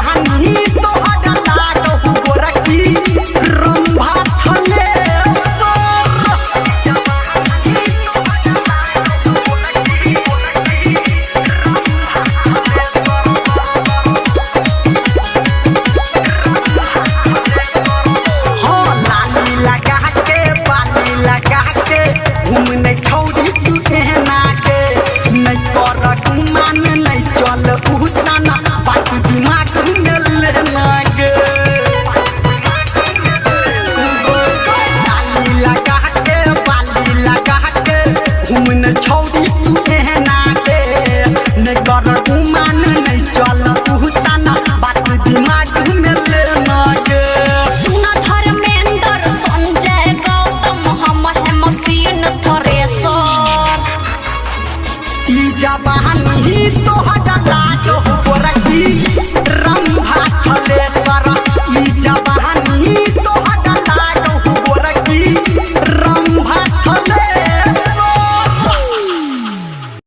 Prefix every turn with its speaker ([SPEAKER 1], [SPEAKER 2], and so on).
[SPEAKER 1] जवानी तोहरा लागो गोरकी रंभा थले घूमने छौरी तू कहना के नहीं कर तू मान नहीं चल पूछना बात दिमाग में लेना के डाली लगा के बाली लगा के घूमने छौरी तू कहना के नहीं कर तू मान नहीं चल पूछना बात दिमाग में लेना के
[SPEAKER 2] सुना धर्मेंद्र संजय गौतम हमर है मशीन
[SPEAKER 1] जवानी तोहरा लागो गोरकी रंभा थले जवानी